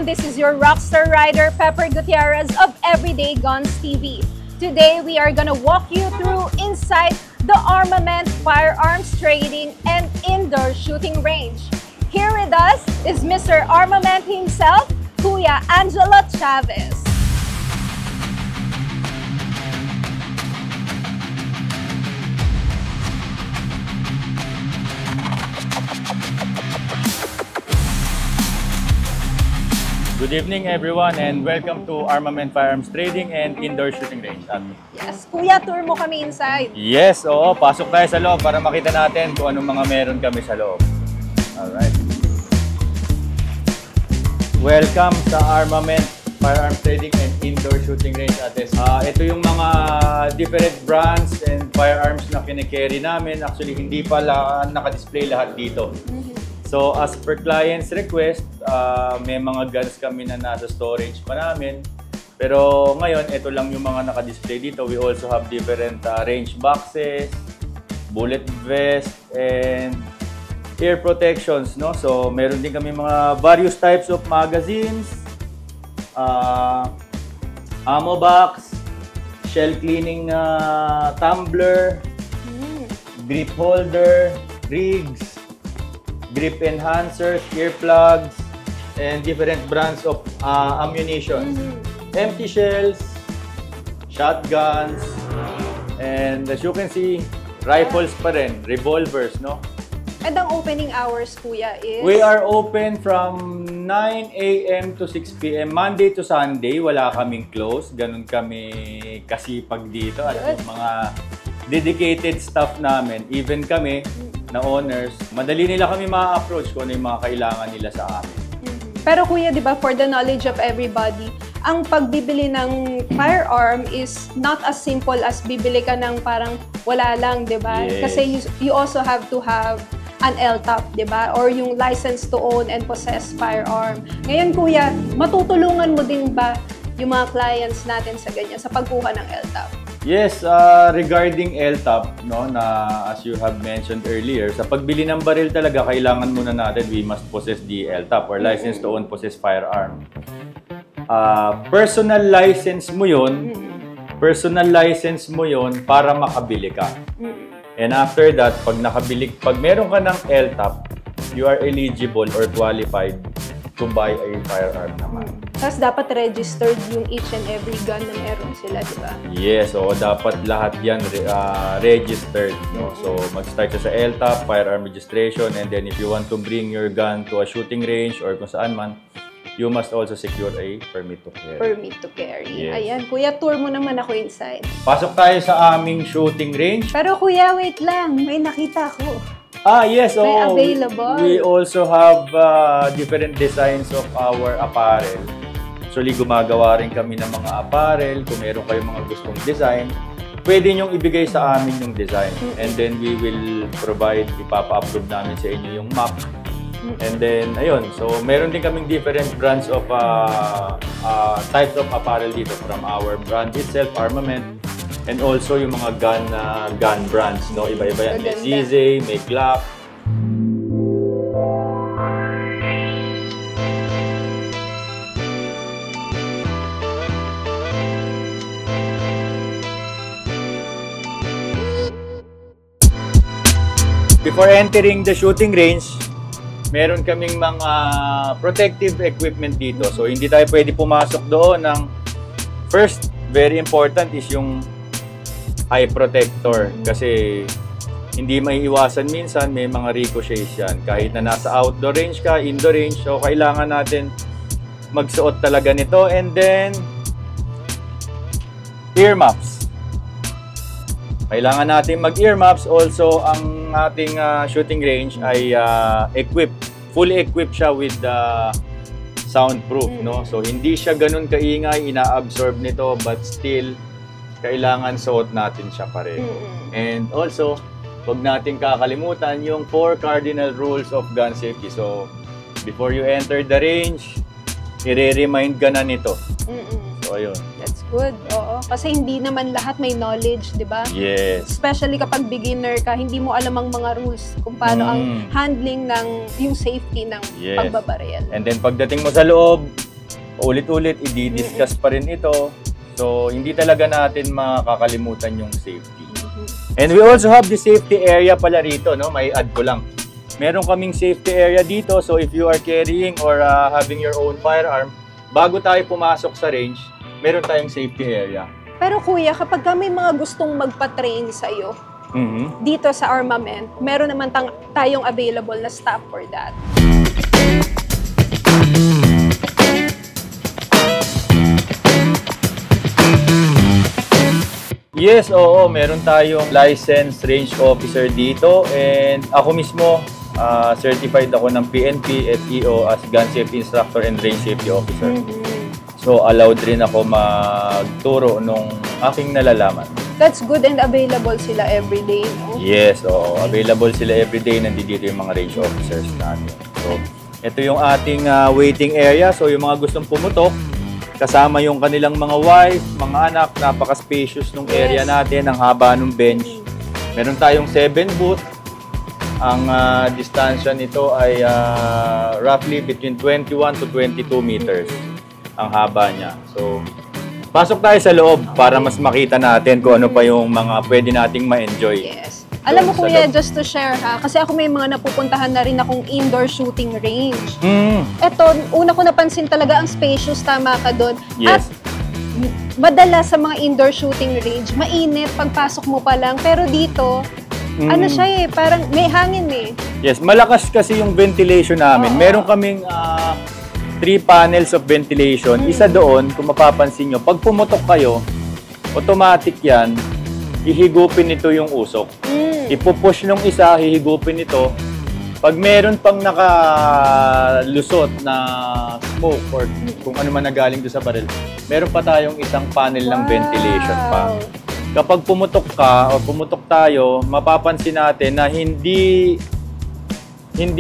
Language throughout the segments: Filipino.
This is your rockstar rider, Pepper Gutierrez of Everyday Guns TV. Today, we are gonna walk you through inside the Armament Firearms Trading and Indoor Shooting Range. Here with us is Mr. Armament himself, Kuya Angelo Chavez. Good evening everyone and welcome to Armament Firearms Trading and Indoor Shooting Range. Yes, Kuya, tour mo kami inside. Yes, oo. Pasok tayo sa loob para makita natin kung anong mga meron kami sa loob. Alright. Welcome sa Armament Firearms Trading and Indoor Shooting Range, Ates. Ito yung mga different brands and firearms na kine-carry namin. Actually, hindi pala naka-display lahat dito. So, as per client's request, may mga guns kami na nasa storage pa namin. Pero ngayon, ito lang yung mga naka-display dito. We also have different range boxes, bullet vest, and ear protections, no? So, meron din kami mga various types of magazines, ammo box, shell cleaning tumbler, grip holder, rigs, grip enhancers, earplugs, and different brands of ammunition. Empty shells, shotguns, and as you can see, rifles pa rin, revolvers, no? And ang opening hours, Kuya, is? We are open from 9 a.m. to 6 p.m. Monday to Sunday, wala kaming close. Ganun kami kasipag dito. At yung mga dedicated staff namin, even kami, na owners, madali nila kami ma-approach kung ano yung mga kailangan nila sa amin. Pero Kuya, di ba, for the knowledge of everybody, ang pagbibili ng firearm is not as simple as bibili ka ng parang wala lang, di ba? Yes. Kasi you also have to have an LTAP, di ba? Or yung license to own and possess firearm. Ngayon, Kuya, matutulungan mo din ba yung mga clients natin sa ganyan, sa pagkuha ng LTAP? Yes, regarding LTAP, no, na as you have mentioned earlier, sa pagbili ng baril talaga, kailangan muna natin, we must possess the LTAP or license to own possess firearm. Personal license mo yun para makabili ka. And after that, pag meron ka ng LTAP, you are eligible or qualified to buy a firearm naman. Tapos dapat registered yung each and every gun na meron sila, di ba? Yes, so dapat lahat yan registered, no? So mag-start sa LTAP, firearm registration, and then if you want to bring your gun to a shooting range or kung saan man, you must also secure a permit to carry. Permit to carry. Yes. Ayan, Kuya, tour mo naman ako inside. Pasok tayo sa aming shooting range. Pero Kuya, wait lang. May nakita ko. Yes. May available. We also have different designs of our apparel. Actually, gumagawa rin kami ng mga apparel. Kung meron kayong mga gustong design, pwede nyong ibigay sa amin yung design. And then we will provide, ipapa-upload namin sa inyo yung map. And then, ayun. So, meron din kaming different brands of types of apparel dito from our brand itself, Armament. And also yung mga gun brands, no? Iba-iba yan. May CZ, may Glock. Before entering the shooting range, meron kaming mga protective equipment dito. So, hindi tayo pwede pumasok doon ng first, very important is yung eye protector. Kasi hindi maiiwasan minsan, may mga ricochets yan. Kahit na nasa outdoor range ka, indoor range, so kailangan natin magsuot talaga nito. And then, ear muffs. Kailangan natin mag-ear muffs. Also, ang ating shooting range ay fully equipped siya with soundproof, no? So, hindi siya ganun kaingay, ina-absorb nito, but still, kailangan suot natin siya pa rin. And also, huwag nating kakalimutan yung 4 cardinal rules of gun safety. So, before you enter the range, i-remind ka na nito. So, ayun. That's good. Oo. Kasi hindi naman lahat may knowledge, di ba? Yes. Especially kapag beginner ka, hindi mo alam ang mga rules kung paano ang handling ng yung safety ng pagbabaril. And then pagdating mo sa loob, ulit-ulit i-discuss pa rin ito. So, hindi talaga natin makakalimutan yung safety. And we also have the safety area pala rito, no? May add ko lang. Meron kaming safety area dito. So, if you are carrying or having your own firearm, bago tayo pumasok sa range, meron tayong safety area. Pero kuya, kapag may mga gustong magpa-train sa'yo, dito sa armament, meron naman tayong available na staff for that. Yes, oo. Meron tayong licensed range officer dito. And ako mismo, certified ako ng PNP at EO as gun safety instructor and range safety officer. So, allowed rin ako magturo nung aking nalalaman. That's good and available sila everyday, no? Yes, oo. Available sila everyday. Nandito yung mga range officers natin. So, ito yung ating waiting area. So, yung mga gustong pumutok, kasama yung kanilang mga wife, mga anak, napaka-spacious nung area natin, ang haba ng bench. Meron tayong 7 booth. Ang distansya nito ay roughly between 21 to 22 meters ang haba niya. So, pasok tayo sa loob para mas makita natin kung ano pa yung mga pwede nating ma-enjoy. Yes. Alam mo kuya, just to share ha, kasi ako may mga napupuntahan na rin akong indoor shooting range. Eto, una ko napansin talaga ang spacious, tama ka doon. Yes. At madalas sa mga indoor shooting range, mainit pagpasok mo pa lang. Pero dito, ano siya parang may hangin Yes, malakas kasi yung ventilation namin. Meron kaming 3 panels of ventilation. Isa doon, kung mapapansin nyo, pag pumutok kayo, automatic yan, hihigupin nito yung usok. Ipupush nung isa, hihigupin ito. Pag meron pang nakalusot na smoke or kung ano man nagaling doon sa baril, meron pa tayong isang panel ng ventilation pa. Kapag pumutok ka o pumutok tayo, mapapansin natin na hindi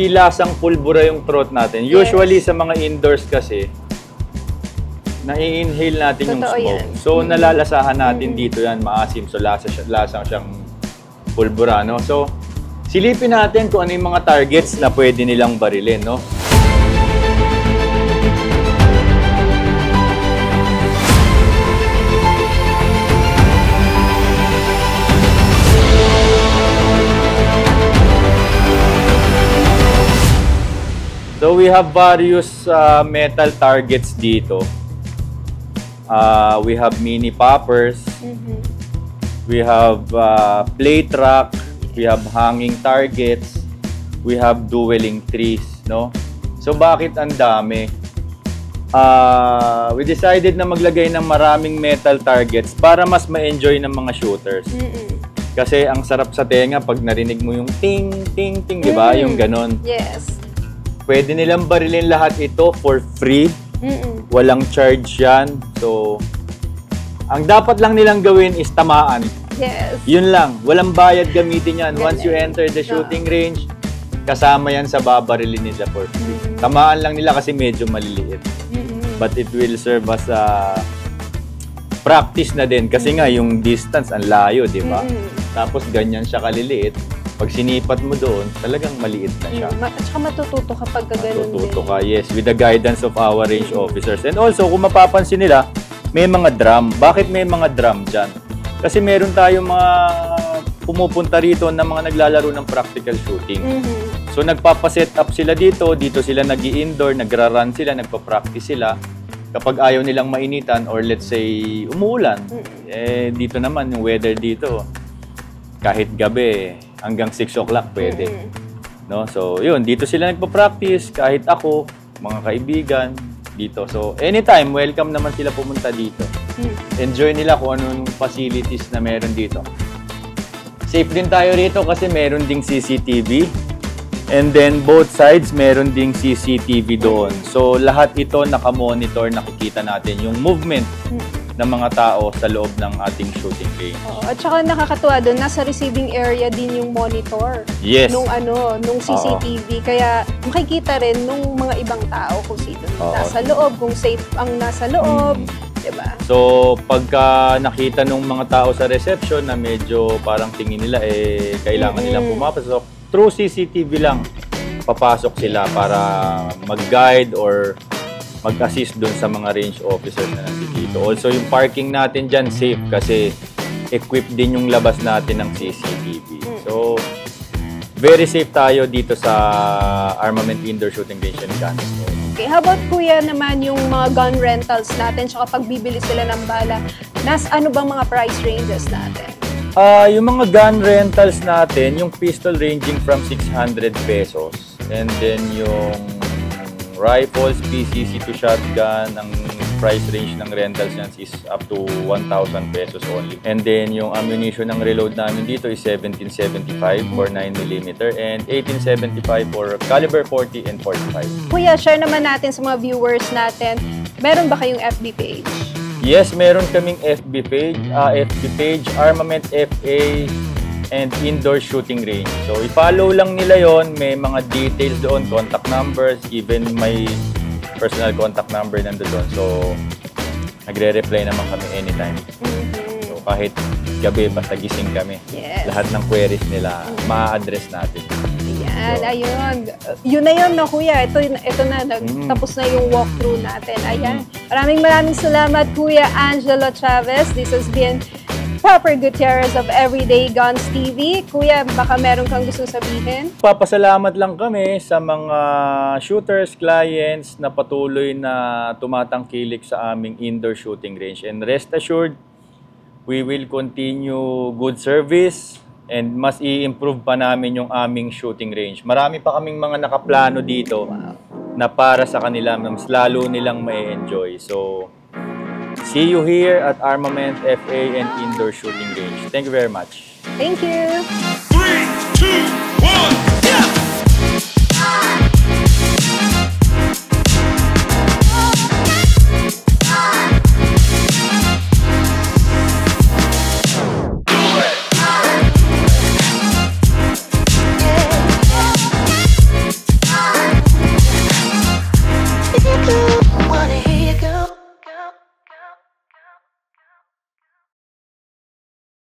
lasang pulbura yung throat natin. Usually sa mga indoors kasi, nai-inhale natin yung smoke. So, nalalasahan natin dito yan, maasim. So, lasang siyang pulbura, no? So, silipin natin kung ano yung mga targets na pwede nilang barilin, no? So, we have various metal targets dito. We have mini poppers. We have plate rack. We have hanging targets. We have dueling trees, no? So, bakit ang dami? We decided na maglagay ng maraming metal targets para mas ma-enjoy ng mga shooters. Kasi ang sarap sa tenga pag narinig mo yung ting, ting, ting, di ba? Yung ganon. Yes. Pwede nilang barilin lahat ito for free. Walang charge yan. So, ang dapat lang nilang gawin is tamaan. Yes. Yun lang. Walang bayad gamitin yan. Once you enter the shooting range, kasama yan sa babarilin nila for free. Tamaan lang nila kasi medyo maliliit. But it will serve as a practice na din. Kasi nga, yung distance, ang layo, di ba? Tapos, ganyan siya kaliliit. Pag sinipat mo doon, talagang maliit na siya. At saka matututo kapag ganun din. Matututo ka, yes. With the guidance of our range officers. And also, kung mapapansin nila, may mga drum. Bakit may mga drum dyan? Kasi meron tayong mga pumupunta rito na mga naglalaro ng practical shooting. So, nagpapaset up sila dito. Dito sila nag-i-indoor, nagra-run sila, nagpa-practice sila. Kapag ayaw nilang mainitan or let's say umuulan, dito naman yung weather dito. Kahit gabi, hanggang 6 o'clock pwede. No? So, yun, dito sila nagpa-practice, kahit ako, mga kaibigan, dito. So, anytime, welcome naman sila pumunta dito. Enjoy nila kung anong facilities na meron dito. Safe din tayo rito kasi meron ding CCTV. And then, both sides, meron ding CCTV doon. So, lahat ito nakamonitor, nakikita natin yung movement ng mga tao sa loob ng ating shooting range. At saka nakakatuwa doon, nasa receiving area din yung monitor. Yes. Nung CCTV. Kaya makikita rin nung mga ibang tao kung sino nasa loob, kung safe ang nasa loob. Diba? So, pagka nakita nung mga tao sa reception na medyo parang tingin nila kailangan nilang pumapasok, through CCTV lang papasok sila para mag-guide or mag-assist dun sa mga range officers na nandito. Also, yung parking natin dyan safe kasi equipped din yung labas natin ng CCTV. So, very safe tayo dito sa Armament Indoor Shooting Range and Gun. Okay, how about kuya naman yung mga gun rentals natin tsaka pagbibili sila ng bala, ano bang mga price ranges natin? Yung mga gun rentals natin, yung pistol ranging from 600 pesos. And then yung rifles, PCC to shotgun, ang price range ng rentals yan is up to 1,000 pesos only. And then yung ammunition ng reload namin dito is 1775 for 9mm and 1875 for caliber 40 and 45. Kuya, share naman natin sa mga viewers natin, meron ba kayong FB page? Yes, meron kaming FB page, Armament FA and Indoor Shooting Range. So, i-follow lang nila yon. May mga details doon, contact numbers, even may personal contact number nandun doon. So, nagre-reply naman kami anytime. So, kahit gabi, basta gising kami. Yes. Lahat ng queries nila, ma-address natin. Ayan, ayun. Yun na yun, no, kuya. Ito na, tapos na yung walkthrough natin. Ayan. Maraming salamat, Kuya Angelo Chavez. This has been Pepper Gutierrez of Everyday Guns TV. Kuya, baka meron kang gusto sabihin? Papasalamat lang kami sa mga shooters, clients na patuloy na tumatangkilik sa aming indoor shooting range. And rest assured, we will continue good service and mas i-improve pa namin yung aming shooting range. Marami pa kaming mga nakaplano dito na para sa kanila, mas lalo nilang ma-enjoy. So, see you here at Armament FA and Indoor Shooting Range. Thank you very much. Thank you. 3, 2, 1, yeah!